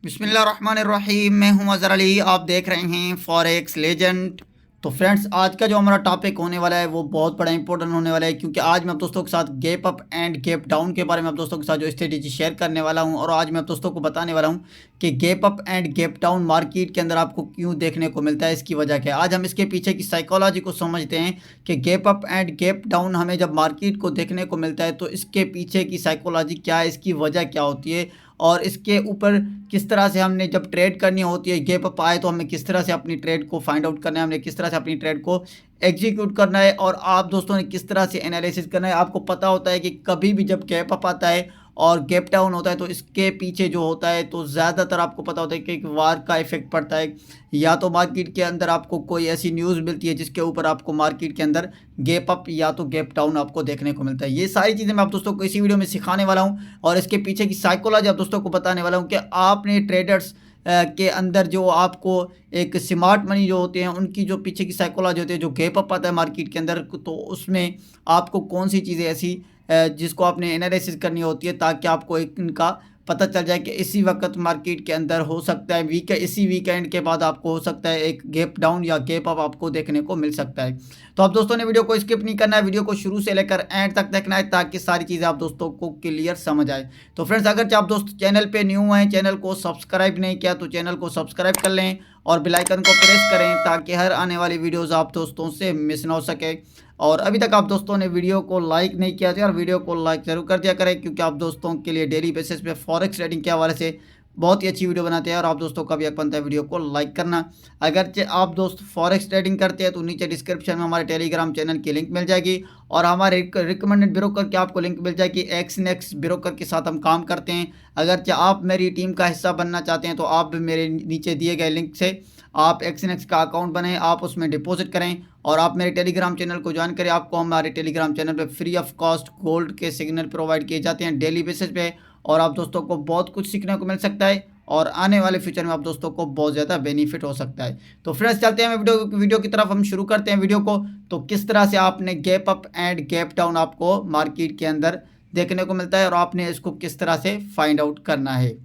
बिस्मिल्लाहिर्रहमानिर्रहीम। मैं हूं अज़हर अली, आप देख रहे हैं फॉरेक्स लेजेंड। तो फ्रेंड्स, आज का जो हमारा टॉपिक होने वाला है वो बहुत बड़ा इंपॉर्टेंट होने वाला है, क्योंकि आज मैं आप दोस्तों के साथ gap up and gap down के बारे में आप दोस्तों के साथ जो स्ट्रेटेजी शेयर करने वाला हूं। और आज मैं आप दोस्तों को बताने वाला हूं कि gap up and gap down market के अंदर आपको क्यों देखने को मिलता है, इसकी वजह क्या है। आज हम इसके पीछे की साइकोलॉजी को समझते हैं कि gap up and gap down हमें जब मार्केट को देखने को मिलता है तो इसके पीछे की साइकोलॉजी क्या है, इसकी वजह क्या होती है, और इसके ऊपर किस तरह से हमने जब ट्रेड करनी होती है, गैप अप आए तो हमें किस तरह से अपनी ट्रेड को फाइंड आउट करना है, हमने किस तरह से अपनी ट्रेड को एग्जीक्यूट करना है, और आप दोस्तों ने किस तरह से एनालिसिस करना है। आपको पता होता है कि कभी भी जब गैप अप आता है और गैप डाउन होता है तो इसके पीछे जो होता है तो ज़्यादातर आपको पता होता है कि एक वार का इफेक्ट पड़ता है, या तो मार्केट के अंदर आपको कोई ऐसी न्यूज़ मिलती है जिसके ऊपर आपको मार्केट के अंदर गैप अप या तो गैप डाउन आपको देखने को मिलता है। ये सारी चीज़ें मैं आप दोस्तों को इसी वीडियो में सिखाने वाला हूँ और इसके पीछे की साइकोलॉजी आप दोस्तों को बताने वाला हूँ कि आपने ट्रेडर्स के अंदर जो आपको एक स्मार्ट मनी जो होते हैं उनकी जो पीछे की साइकोलॉजी होती है, जो गैप अप आता है मार्केट के अंदर, तो उसमें आपको कौन सी चीज़ें ऐसी जिसको आपने एनालिसिस करनी होती है ताकि आपको एक इनका पता चल जाए कि इसी वक्त मार्केट के अंदर हो सकता है इसी वीकेंड के बाद आपको हो सकता है एक गैप डाउन या गैप अप आपको देखने को मिल सकता है। तो आप दोस्तों ने वीडियो को स्किप नहीं करना है, वीडियो को शुरू से लेकर एंड तक देखना है ताकि सारी चीज़ें आप दोस्तों को क्लियर समझ आए। तो फ्रेंड्स, अगर आप दोस्त चैनल पे न्यू हैं, चैनल को सब्सक्राइब नहीं किया तो चैनल को सब्सक्राइब कर लें और बेल आइकन को प्रेस करें ताकि हर आने वाली वीडियोज़ आप दोस्तों से मिस ना हो सके। और अभी तक आप दोस्तों ने वीडियो को लाइक नहीं किया तो यार वीडियो को लाइक ज़रूर कर दिया करें, क्योंकि आप दोस्तों के लिए डेली बेसिस पे फॉरेक्स ट्रेडिंग के हवाले से बहुत ही अच्छी वीडियो बनाते हैं और आप दोस्तों का भी हक बनता है वीडियो को लाइक करना। अगर आप दोस्त फॉरेक्स ट्रेडिंग करते हैं तो नीचे डिस्क्रिप्शन में हमारे टेलीग्राम चैनल की लिंक मिल जाएगी और हमारे रिकमेंडेड ब्रोकर की आपको लिंक मिल जाएगी। एक्सनेक्स ब्रोकर के साथ हम काम करते हैं। अगर आप मेरी टीम का हिस्सा बनना चाहते हैं तो आप मेरे नीचे दिए गए लिंक से आप एक्सनेक्स का अकाउंट बनाएं, आप उसमें डिपॉजिट करें और आप मेरे टेलीग्राम चैनल को ज्वाइन करें। आपको हमारे टेलीग्राम चैनल पे फ्री ऑफ कॉस्ट गोल्ड के सिग्नल प्रोवाइड किए जाते हैं डेली बेसिस पे, और आप दोस्तों को बहुत कुछ सीखने को मिल सकता है और आने वाले फ्यूचर में आप दोस्तों को बहुत ज़्यादा बेनिफिट हो सकता है। तो फ्रेंड्स, चलते हैं वीडियो की तरफ, हम शुरू करते हैं वीडियो को। तो किस तरह से आपने gap up and gap down आपको मार्केट के अंदर देखने को मिलता है और आपने इसको किस तरह से फाइंड आउट करना है।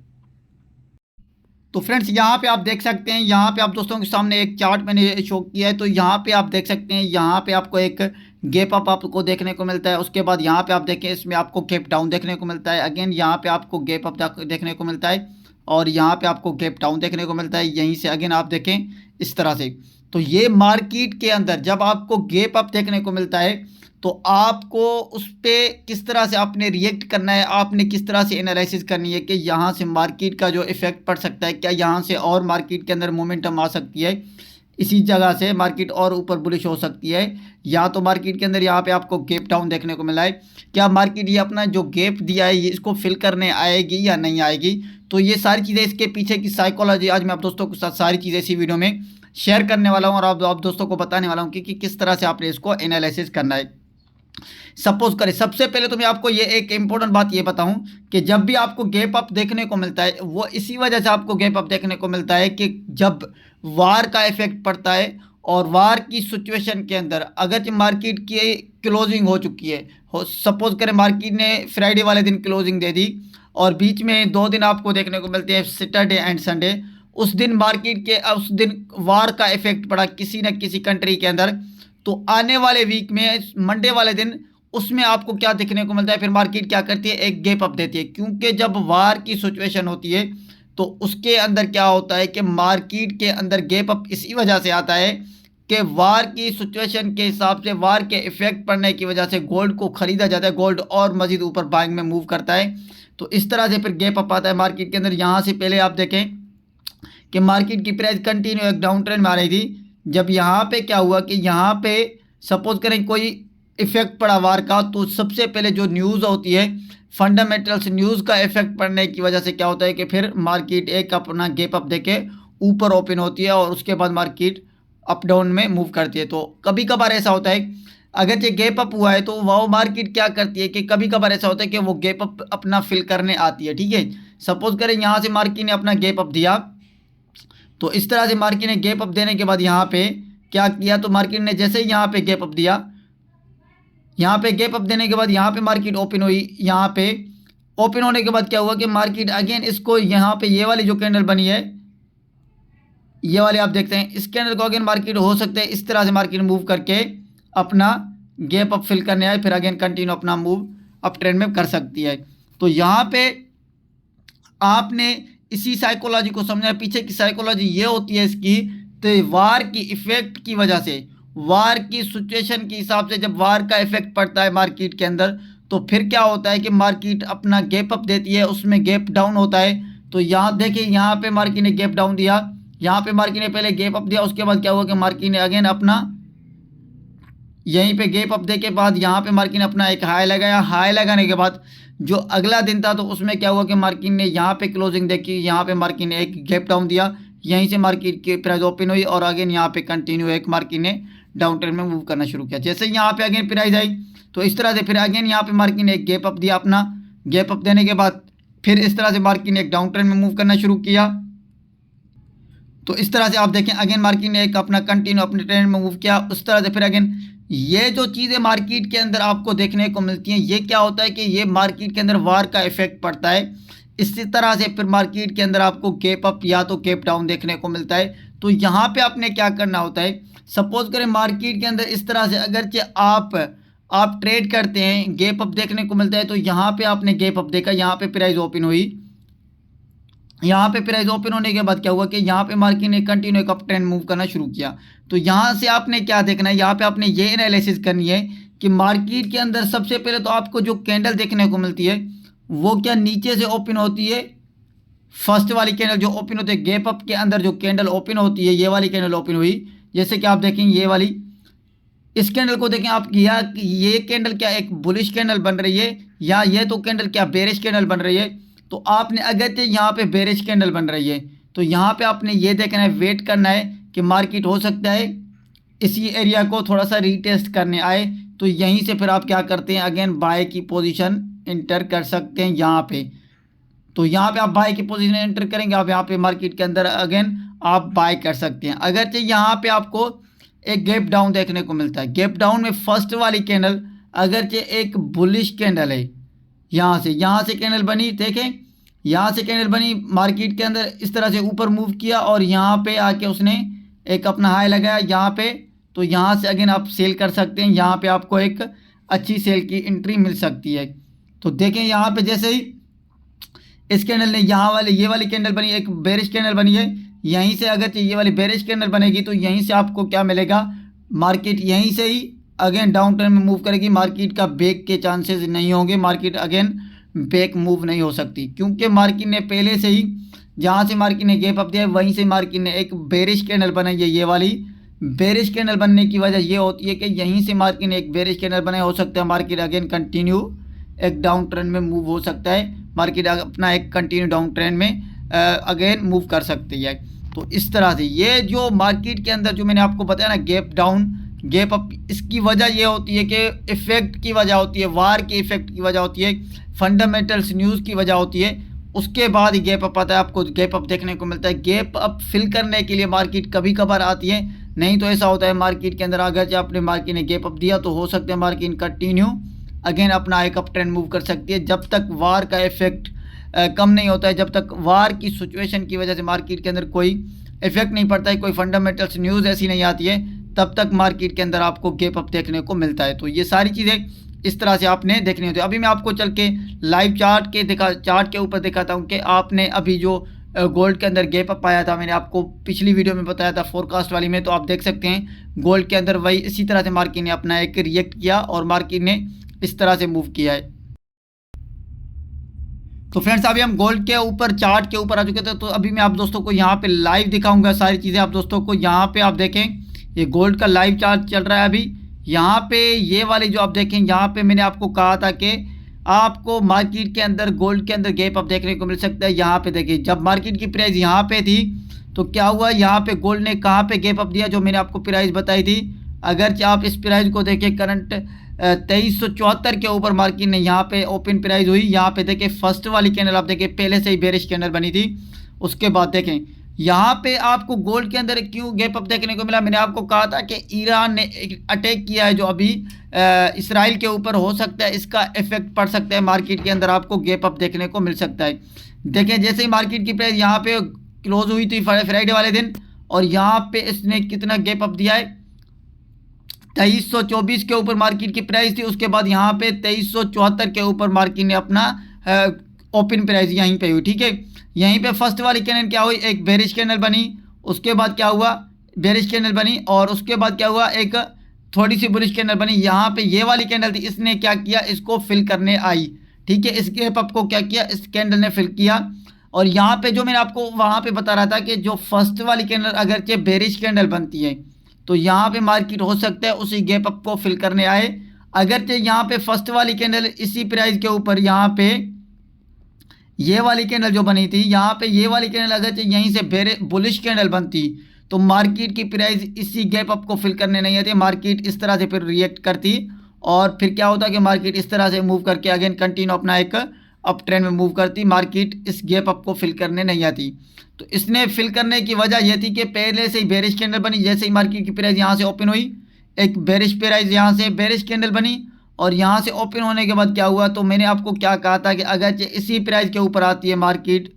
तो फ्रेंड्स, यहाँ पे आप देख सकते हैं, यहाँ पे आप दोस्तों के सामने एक चार्ट मैंने शो किया है। तो यहाँ पे आप देख सकते हैं, यहाँ पे आपको एक गैप अप आपको देखने को मिलता है। उसके बाद यहाँ पे आप देखें, इसमें आपको गैप डाउन देखने को मिलता है। अगेन यहाँ पे आपको गैप अप देखने को मिलता है और यहाँ पे आपको गैप डाउन देखने को मिलता है। यहीं से अगेन आप देखें इस तरह से। तो ये मार्केट के अंदर जब आपको गैप अप देखने को मिलता है तो आपको उस पर किस तरह से आपने रिएक्ट करना है, आपने किस तरह से एनालिसिस करनी है कि यहाँ से मार्केट का जो इफेक्ट पड़ सकता है, क्या यहाँ से और मार्केट के अंदर मोमेंटम आ सकती है, इसी जगह से मार्केट और ऊपर बुलिश हो सकती है, या तो मार्केट के अंदर यहाँ पे आपको गैप डाउन देखने को मिला है, क्या मार्केट ये अपना जो गैप दिया है ये इसको फिल करने आएगी या नहीं आएगी। तो ये सारी चीज़ें, इसके पीछे की साइकोलॉजी आज मैं आप दोस्तों के साथ सारी चीज़ें इसी वीडियो में शेयर करने वाला हूँ और आप दोस्तों को बताने वाला हूँ कि किस तरह से आपने इसको एनालिसिस करना है। सपोज करें, सबसे पहले तो मैं आपको ये एक इंपॉर्टेंट बात ये बताऊं कि जब भी आपको गैप अप देखने को मिलता है वो इसी वजह से आपको गैप अप देखने को मिलता है कि जब वार का इफेक्ट पड़ता है और वार की सिचुएशन के अंदर अगर मार्केट की क्लोजिंग हो चुकी है, सपोज करें मार्केट ने फ्राइडे वाले दिन क्लोजिंग दे दी और बीच में 2 दिन आपको देखने को मिलते हैं सैटरडे एंड संडे, उस दिन मार्केट के उस दिन वार का इफेक्ट पड़ा किसी न किसी कंट्री के अंदर, तो आने वाले वीक में मंडे वाले दिन उसमें आपको क्या देखने को मिलता है, फिर मार्केट क्या करती है, एक गैप अप देती है। क्योंकि जब वार की सिचुएशन होती है तो उसके अंदर क्या होता है कि मार्केट के अंदर गैप अप इसी वजह से आता है कि वार की सिचुएशन के हिसाब से, वार के इफेक्ट पड़ने की वजह से गोल्ड को ख़रीदा जाता है, गोल्ड और मज़ीद ऊपर बाइंग में मूव करता है। तो इस तरह से फिर गैप अप आता है मार्केट के अंदर। यहाँ से पहले आप देखें कि मार्केट की प्राइस कंटिन्यू एक डाउन ट्रेंड में आ रही थी। जब यहाँ पे क्या हुआ कि यहाँ पे सपोज करें कोई इफेक्ट पड़ा वार का, तो सबसे पहले जो न्यूज़ होती है फंडामेंटल्स न्यूज़ का इफेक्ट पड़ने की वजह से क्या होता है कि फिर मार्केट एक अपना गैप अप देके ऊपर ओपन होती है और उसके बाद मार्केट अप डाउन में मूव करती है। तो कभी कभार ऐसा होता है, अगर ये गैप अप हुआ है तो वो मार्केट क्या करती है कि कभी कभार ऐसा होता है कि वो गैप अप अपना फिल करने आती है। ठीक है, सपोज करें यहाँ से मार्केट ने अपना गैप अप दिया, तो इस तरह से मार्केट ने गैप अप देने के बाद यहाँ पे क्या किया, तो मार्केट ने जैसे ही यहाँ पे गैप अप दिया, यहाँ पे गैप अप देने के बाद यहाँ पे मार्केट ओपन हुई, यहाँ पे ओपन होने के बाद क्या हुआ कि मार्केट अगेन इसको यहाँ पे ये वाली जो कैंडल बनी है, ये वाले आप देखते हैं, इस कैंडल को अगेन मार्केट हो सकता है इस तरह से मार्केट मूव करके अपना गैप अप फिल करने आए, फिर अगेन कंटिन्यू अपना मूव अप ट्रेंड में कर सकती है। तो यहाँ पे आपने इसी साइकोलॉजी को समझना है। पीछे की साइकोलॉजी ये होती है इसकी, तो वार की इफेक्ट की वजह से, वार की सिचुएशन के हिसाब से जब वार का इफेक्ट पड़ता है मार्केट के अंदर, तो फिर क्या होता है कि मार्केट अपना गैप अप देती है, उसमें गैप डाउन होता है। तो यहाँ देखिए, यहाँ पे मार्केट ने गैप डाउन दिया, यहाँ पे मार्केट ने पहले गैप अप दिया, उसके बाद क्या हुआ कि मार्केट ने अगेन अपना यहीं पे गैप अप दे के बाद यहाँ पे मार्केट ने अपना एक हाई लगाया। हाई लगाने के बाद जो अगला दिन था तो उसमें क्या हुआ कि मार्केट ने यहाँ पे क्लोजिंग देखी, यहाँ पे मार्केट ने एक गैप डाउन दिया, यहीं से मार्केट की प्राइस ओपन हुई और अगेन यहाँ पे कंटिन्यू एक मार्केट ने डाउन ट्रेंड में मूव करना शुरू किया। जैसे यहाँ पे अगेन प्राइस आई तो इस तरह से फिर अगेन यहाँ पे मार्केट ने एक गैप अप दिया, अपना गैप अप देने के बाद फिर इस तरह से मार्केट ने एक डाउन ट्रेंड में मूव करना शुरू किया। तो इस तरह से आप देखें अगेन मार्केट ने एक अपना कंटिन्यू अपने ट्रेंड में मूव किया। उस तरह से फिर अगेन ये जो चीज़ें मार्केट के अंदर आपको देखने को मिलती हैं, ये क्या होता है कि ये मार्केट के अंदर वार का इफेक्ट पड़ता है। इसी तरह से फिर मार्केट के अंदर आपको गैप अप या तो गैप डाउन देखने को मिलता है। तो यहाँ पे आपने क्या करना होता है, सपोज करें मार्केट के अंदर इस तरह से अगरचे आप ट्रेड करते हैं, गैप अप देखने को मिलता है, तो यहाँ पे आपने गैप अप देखा, यहाँ पे प्राइस ओपन हुई, यहाँ पे प्राइस ओपन होने के बाद क्या हुआ कि यहाँ पे मार्केट ने कंटिन्यू एक अप ट्रेंड मूव करना शुरू किया। तो यहाँ से आपने क्या देखना है, यहाँ पे आपने ये एनालिसिस करनी है कि मार्केट के अंदर सबसे पहले तो आपको जो कैंडल देखने को मिलती है वो क्या नीचे से ओपन होती है। फर्स्ट वाली कैंडल जो ओपन होती है गैप अप के अंदर, जो कैंडल ओपन होती है, ये वाली कैंडल ओपन हुई, जैसे कि आप देखेंगे ये वाली, इस कैंडल को देखें आप, या ये कैंडल क्या एक बुलिश कैंडल बन रही है या ये तो कैंडल क्या बेरिश कैंडल बन रही है। तो आपने अगर यहाँ पे बेरिश कैंडल बन रही है तो यहाँ पे आपने ये देखना है, वेट करना है कि मार्केट हो सकता है इसी एरिया को थोड़ा सा रीटेस्ट करने आए। तो यहीं से फिर आप क्या करते हैं, अगेन बाय की पोजीशन इंटर कर सकते हैं यहाँ पे। तो यहाँ पे आप बाय की पोजीशन एंटर करेंगे, आप यहाँ पे मार्केट के अंदर अगेन आप बाय कर सकते हैं। अगरचे यहाँ पे आपको एक गैप डाउन देखने को मिलता है, गैप डाउन में फर्स्ट वाली कैंडल अगरचे एक बुलिश कैंडल है, यहाँ से कैंडल बनी, देखें यहाँ से कैंडल बनी, मार्केट के अंदर इस तरह से ऊपर मूव किया और यहाँ पे आके उसने एक अपना हाई लगाया यहाँ पे। तो यहाँ से अगेन आप सेल कर सकते हैं, यहाँ पे आपको एक अच्छी सेल की एंट्री मिल सकती है। तो देखें यहाँ पे जैसे ही इस कैंडल ने ये वाली कैंडल बनी, एक बेरिश कैंडल बनी है, यहीं से अगर ये वाली बेरिश कैंडल बनेगी तो यहीं से आपको क्या मिलेगा, मार्केट यहीं से ही अगेन डाउन ट्रेंड में मूव करेगी, मार्केट का बैक के चांसेस नहीं होंगे, मार्केट अगेन बैक मूव नहीं हो सकती, क्योंकि मार्केट ने पहले से ही जहाँ से मार्केट ने गैप अप दिया वहीं से मार्केट ने एक बेरिश कैंडल बनाई है। ये वाली बेरिश कैंडल बनने की वजह ये होती है कि यहीं से मार्केट ने एक बेरिश कैंडल बनाया, हो सकता है मार्केट अगेन कंटिन्यू एक डाउन ट्रेंड में मूव हो सकता है, मार्केट अपना एक कंटिन्यू डाउन ट्रेंड में अगेन मूव कर सकती है। तो इस तरह से ये जो मार्केट के अंदर जो मैंने आपको बताया ना गैप डाउन गैप अप, इसकी वजह ये होती है कि इफ़ेक्ट की वजह होती है, वार के इफ़ेक्ट की वजह होती है, फंडामेंटल्स न्यूज़ की वजह होती है, उसके बाद ही गैप अप आता है, आपको गैप अप देखने को मिलता है। गैप अप फिल करने के लिए मार्केट कभी कभार आती है, नहीं तो ऐसा होता है मार्केट के अंदर अगर जो आपने मार्केट ने गैप अप दिया तो हो सकता है मार्केट कंटिन्यू अगेन अपना एक अप ट्रेंड मूव कर सकती है, जब तक वार का इफेक्ट कम नहीं होता है, जब तक वार की सिचुएशन की वजह से मार्केट के अंदर कोई इफेक्ट नहीं पड़ता है, कोई फंडामेंटल्स न्यूज़ ऐसी नहीं आती है, तब तक मार्केट के अंदर आपको गैप अप देखने को मिलता है। तो ये सारी चीज़ें इस तरह से आपने देखनी होती है। अभी मैं आपको चल के लाइव चार्ट के ऊपर दिखाता हूँ कि आपने अभी जो गोल्ड के अंदर गैप अप आया था, मैंने आपको पिछली वीडियो में बताया था फोरकास्ट वाली में, तो आप देख सकते हैं गोल्ड के अंदर वही इसी तरह से मार्केट ने अपना एक रिएक्ट किया और मार्केट ने इस तरह से मूव किया है। तो फ्रेंड्स अभी हम गोल्ड के ऊपर चार्ट के ऊपर आ चुके थे, तो अभी मैं आप दोस्तों को यहाँ पे लाइव दिखाऊंगा सारी चीज़ें आप दोस्तों को। यहाँ पे आप देखें ये गोल्ड का लाइव चार्ट चल रहा है अभी। यहाँ पे ये वाली जो आप देखें, यहाँ पे मैंने आपको कहा था कि आपको मार्केट के अंदर गोल्ड के अंदर गैप अप देखने को मिल सकता है। यहाँ पे देखिए जब मार्केट की प्राइस यहाँ पे थी तो क्या हुआ, यहाँ पे गोल्ड ने कहाँ पे गैप अप दिया, जो मैंने आपको प्राइस बताई थी। अगर आप इस प्राइस को देखें करंट 2374 के ऊपर मार्केट ने यहाँ पे ओपन प्राइस हुई। यहाँ पे देखिए फर्स्ट वाली कैंडल आप देखिए पहले से ही बेरिश कैंडल बनी थी, उसके बाद देखें यहाँ पे आपको गोल्ड के अंदर क्यों गैप अप देखने को मिला? मैंने आपको कहा था कि ईरान ने एक अटैक किया है जो अभी इसराइल के ऊपर हो सकता है, इसका इफेक्ट पड़ सकता है मार्केट के अंदर, आपको गैप अप देखने को मिल सकता है। देखें जैसे ही मार्केट की प्राइस यहाँ पे क्लोज हुई थी फ्राइडे वाले दिन, और यहाँ पे इसने कितना गैप अप दिया है, 2324 के ऊपर मार्केट की प्राइस थी। उसके बाद यहाँ पे 2374 के ऊपर मार्केट ने अपना ओपन प्राइस यहीं पे हुई, ठीक है। यहीं पे फर्स्ट वाली कैंडल क्या हुई, एक बेरिश कैंडल बनी, उसके बाद क्या हुआ, बेरिश कैंडल बनी, और उसके बाद क्या हुआ, एक थोड़ी सी बुलिश कैंडल बनी। यहाँ पे ये वाली कैंडल थी, इसने क्या किया, इसको फिल करने आई, ठीक है। इस गैप अप को क्या किया, इस कैंडल ने फिल किया। और यहाँ पे जो मैंने आपको वहाँ पे बता रहा था कि जो फर्स्ट वाली कैंडल अगरचे बेरिश कैंडल बनती है, तो यहाँ पे मार्केट हो सकता है उसी गैप अप को फिल करने आए। अगरचे यहाँ पे फर्स्ट वाली कैंडल इसी प्राइस के ऊपर, यहाँ पे ये वाली कैंडल जो बनी थी, यहाँ पे ये वाली कैंडल अगर यहीं से बुलिश कैंडल बनती, तो मार्केट की प्राइस इसी गैप अप को फिल करने नहीं आती, मार्केट इस तरह से फिर रिएक्ट करती, और फिर क्या होता कि मार्केट इस तरह से मूव करके अगेन कंटिन्यू अपना एक अप ट्रेंड में मूव करती, मार्केट इस गैप अप को फिल करने नहीं आती। तो इसने फिल करने की वजह यह थी कि पहले से ही बेरिश कैंडल बनी, जैसे ही मार्केट की प्राइस यहाँ से ओपन हुई, एक बेरिश प्राइस यहाँ से बेरिश कैंडल बनी, और यहाँ से ओपन होने के बाद क्या हुआ, तो मैंने आपको क्या कहा था कि अगर इसी प्राइस के ऊपर आती है मार्केट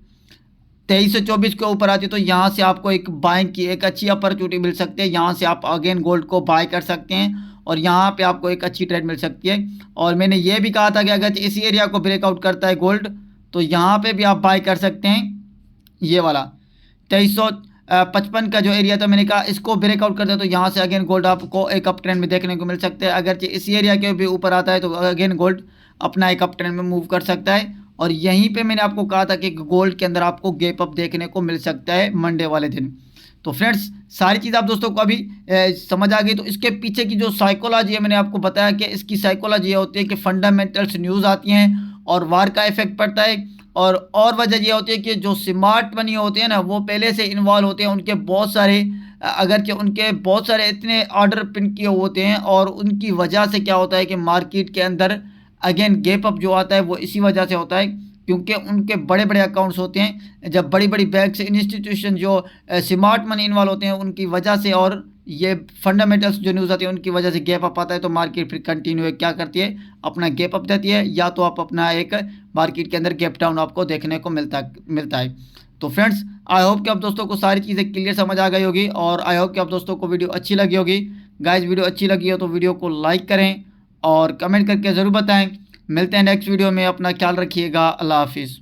2324 के ऊपर आती है, तो यहाँ से आपको एक बाइंग की एक अच्छी अपॉर्चुनिटी मिल सकती है, यहाँ से आप अगेन गोल्ड को बाय कर सकते हैं, और यहाँ पे आपको एक अच्छी ट्रेड मिल सकती है। और मैंने ये भी कहा था कि अगर इसी एरिया को ब्रेकआउट करता है गोल्ड, तो यहाँ पे भी आप बाय कर सकते हैं। ये वाला 2355 का जो एरिया था, मैंने कहा इसको ब्रेकआउट करता है तो यहाँ से अगेन गोल्ड आपको एक अप ट्रेंड में देखने को मिल सकता है। अगर इसी एरिया के भी ऊपर आता है तो अगेन गोल्ड अपना एक अप ट्रेंड में मूव कर सकता है। और यहीं पे मैंने आपको कहा था कि गोल्ड के अंदर आपको गैप अप देखने को मिल सकता है मंडे वाले दिन। तो फ्रेंड्स सारी चीज़ आप दोस्तों को अभी समझ आ गई। तो इसके पीछे की जो साइकोलॉजी है, मैंने आपको बताया कि इसकी साइकोलॉजी ये होती है कि फंडामेंटल्स न्यूज़ आती हैं और वार का इफेक्ट पड़ता है, और वजह यह होती है कि जो स्मार्ट मनी होते हैं ना, वो पहले से इन्वॉल्व होते हैं, उनके बहुत सारे अगरचे उनके बहुत सारे इतने ऑर्डर पिन किए होते हैं, और उनकी वजह से क्या होता है कि मार्केट के अंदर अगेन गैप अप जो आता है वो इसी वजह से होता है, क्योंकि उनके बड़े बड़े अकाउंट्स होते हैं। जब बड़ी बड़ी बैंक्स इंस्टीट्यूशन जो स्मार्ट मनी इन्वॉल्व होते हैं, उनकी वजह से और ये फंडामेंटल्स जो न्यूज़ आती है उनकी वजह से गैप अप आता है, तो मार्केट फिर कंटिन्यू क्या करती है, अपना गैप अप देती है, या तो आप अपना एक मार्केट के अंदर गैप डाउन आपको देखने को मिलता है। तो फ्रेंड्स आई होप कि आप दोस्तों को सारी चीज़ें क्लियर समझ आ गई होगी, और आई होप कि आप दोस्तों को वीडियो अच्छी लगी होगी। गाइस वीडियो अच्छी लगी हो तो वीडियो को लाइक करें और कमेंट करके ज़रूर बताएं। मिलते हैं नेक्स्ट वीडियो में, अपना ख्याल रखिएगा, अल्लाह हाफिज़।